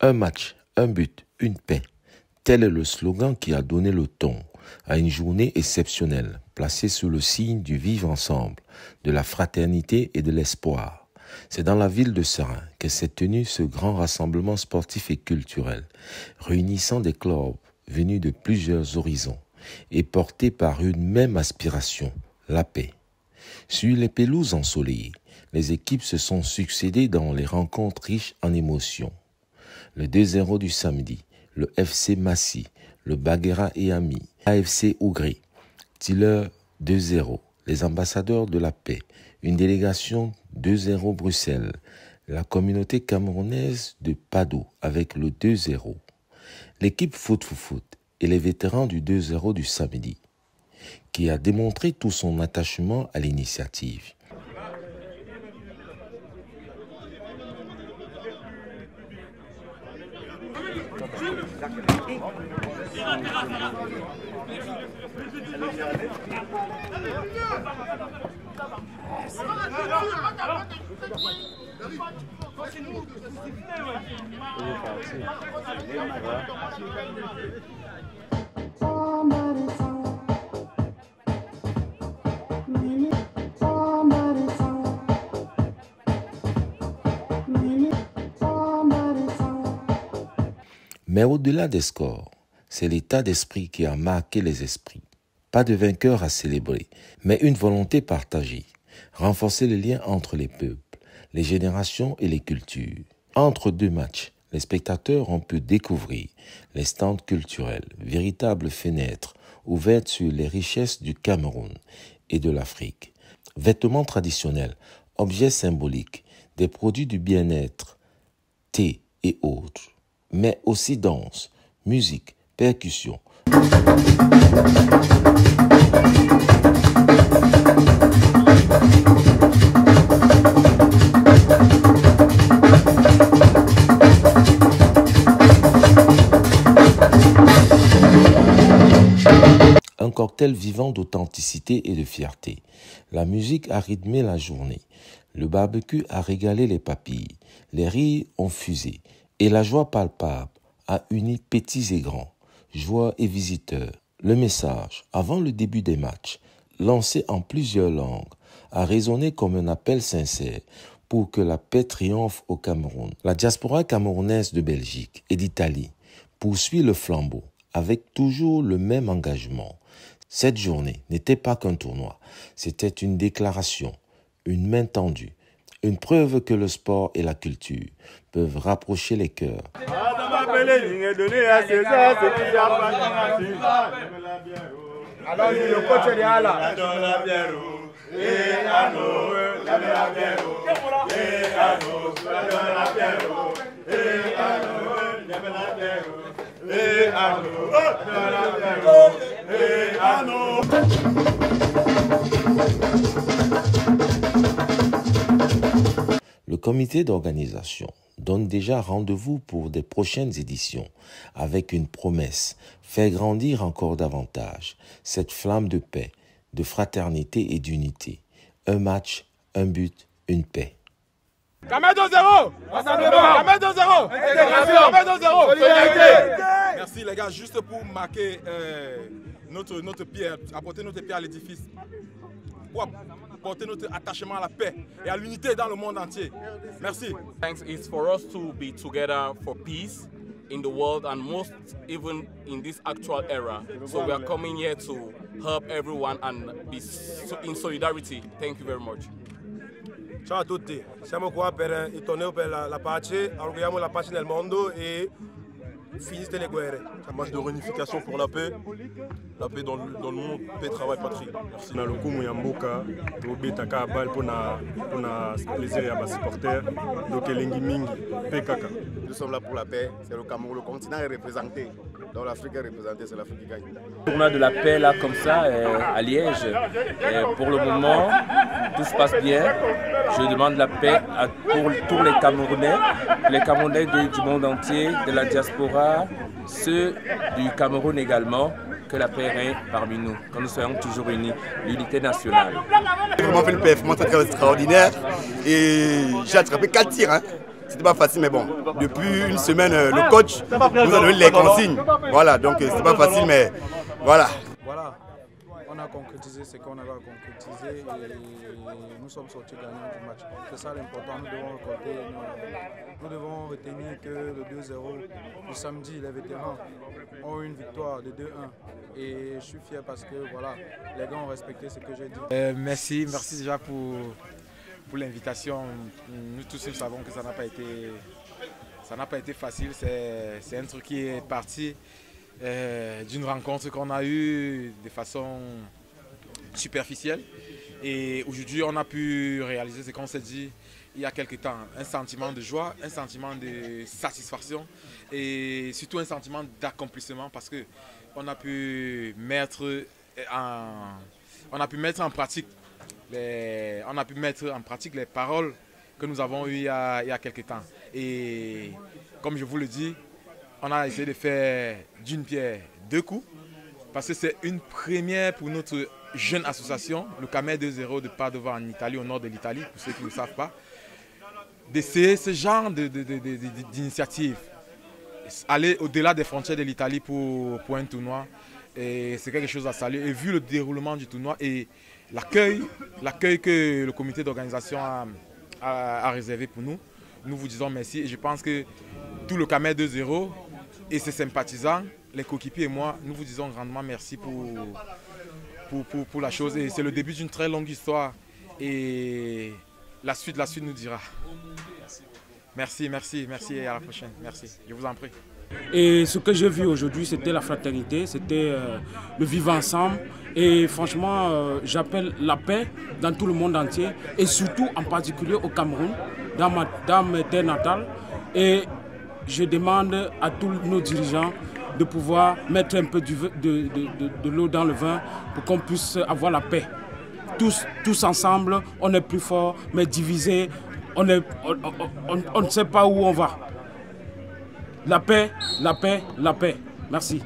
Un match, un but, une paix. Tel est le slogan qui a donné le ton à une journée exceptionnelle, placée sous le signe du vivre ensemble, de la fraternité et de l'espoir. C'est dans la ville de Seraing que s'est tenu ce grand rassemblement sportif et culturel, réunissant des clubs venus de plusieurs horizons et portés par une même aspiration, la paix. Sur les pelouses ensoleillées, les équipes se sont succédées dans les rencontres riches en émotions. Le 2-0 du samedi, le FC Massy, le Baguera et Ami, AFC Ougré, Tiller 2-0, les ambassadeurs de la paix, une délégation 2-0 Bruxelles, la communauté camerounaise de Padoue avec le 2-0, l'équipe Foot et les vétérans du 2-0 du samedi, qui a démontré tout son attachement à l'initiative. Mais au-delà des scores, c'est l'état d'esprit qui a marqué les esprits. Pas de vainqueur à célébrer, mais une volonté partagée. Renforcer les liens entre les peuples, les générations et les cultures. Entre deux matchs, les spectateurs ont pu découvrir les stands culturels, véritables fenêtres ouvertes sur les richesses du Cameroun et de l'Afrique. Vêtements traditionnels, objets symboliques, des produits du bien-être, thé et autres. Mais aussi danse, musique, percussion. Un cocktail vivant d'authenticité et de fierté. La musique a rythmé la journée. Le barbecue a régalé les papilles. Les rires ont fusé. Et la joie palpable a uni petits et grands, joueurs et visiteurs. Le message, avant le début des matchs, lancé en plusieurs langues, a résonné comme un appel sincère pour que la paix triomphe au Cameroun. La diaspora camerounaise de Belgique et d'Italie poursuit le flambeau avec toujours le même engagement. Cette journée n'était pas qu'un tournoi, c'était une déclaration, une main tendue. Une preuve que le sport et la culture peuvent rapprocher les cœurs. Alors, le coach est là. Le comité d'organisation donne déjà rendez-vous pour des prochaines éditions avec une promesse, faire grandir encore davantage cette flamme de paix, de fraternité et d'unité. Un match, un but, une paix. Kamed 2-0. Kamed 2-0. Kamed 2-0. Merci les gars, juste pour marquer notre pierre, apporter notre pierre à l'édifice. Pour apporter notre attachement à la paix et à l'unité dans le monde entier. Merci. Thanks is for us to be together for peace in the world and most even in this actual era. So we are coming here to help everyone and be in solidarity. Thank you very much. Ciao a tutti, siamo qua per il torneo per la pace, auguriamo la pace nel mondo e finissez les guerres. Un match de réunification pour la paix dans le monde, paix, travail, patrie. Merci. Na lokumu ya mboka tobetaka bal pona plaisir ya supporters donc elengi mingi paix kaka. Nous sommes là pour la paix, c'est le Cameroun, le continent est représenté. Donc l'Afrique est représentée, c'est l'Afrique qui gagne. Tournoi de la paix là comme ça à Liège. Pour le moment, tout se passe bien. Je demande la paix pour tous les Camerounais du monde entier, de la diaspora, ceux du Cameroun également. Que la paix règne parmi nous, que nous soyons toujours unis, l'unité nationale. J'ai vraiment fait une performance très extraordinaire et j'ai attrapé 4 tirs. c'était pas facile, mais bon, depuis une semaine, le coach nous a donné les consignes. Voilà, donc c'était pas facile, mais voilà. Voilà, on a concrétisé ce qu'on avait à concrétiser et nous sommes sortis gagnants du match. C'est ça l'important, nous devons retenir que le 2-0 du samedi, les vétérans ont eu une victoire de 2-1 et je suis fier parce que voilà, les gars ont respecté ce que j'ai dit. Merci déjà pour l'invitation. Nous tous nous savons que ça n'a pas été facile, c'est un truc qui est parti d'une rencontre qu'on a eue de façon superficielle et aujourd'hui on a pu réaliser ce qu'on s'est dit il y a quelques temps, un sentiment de joie, un sentiment de satisfaction et surtout un sentiment d'accomplissement parce qu'on a pu mettre en pratique les paroles que nous avons eues il y a quelques temps et comme je vous le dis, on a essayé de faire d'une pierre deux coups parce que c'est une première pour notre jeune association, le Camer 2-0 de Padova en Italie, au nord de l'Italie, pour ceux qui ne le savent pas, d'essayer ce genre d'initiative, aller au-delà des frontières de l'Italie pour un tournoi. C'est quelque chose à saluer. Et vu le déroulement du tournoi et l'accueil que le comité d'organisation a réservé pour nous, nous vous disons merci. Et je pense que tout le Camer 2-0 et ses sympathisants, les coéquipiers et moi, nous vous disons grandement merci pour la chose. Et c'est le début d'une très longue histoire. Et la suite nous dira. Merci et à la prochaine. Merci, je vous en prie. Et ce que j'ai vu aujourd'hui, c'était la fraternité, c'était le vivre ensemble. Et franchement, j'appelle la paix dans tout le monde entier et surtout en particulier au Cameroun, dans ma terre natale. Et je demande à tous nos dirigeants de pouvoir mettre un peu de l'eau dans le vin pour qu'on puisse avoir la paix. Tous ensemble, on est plus fort, mais divisés, on ne sait pas où on va. La paix, la paix, la paix. Merci.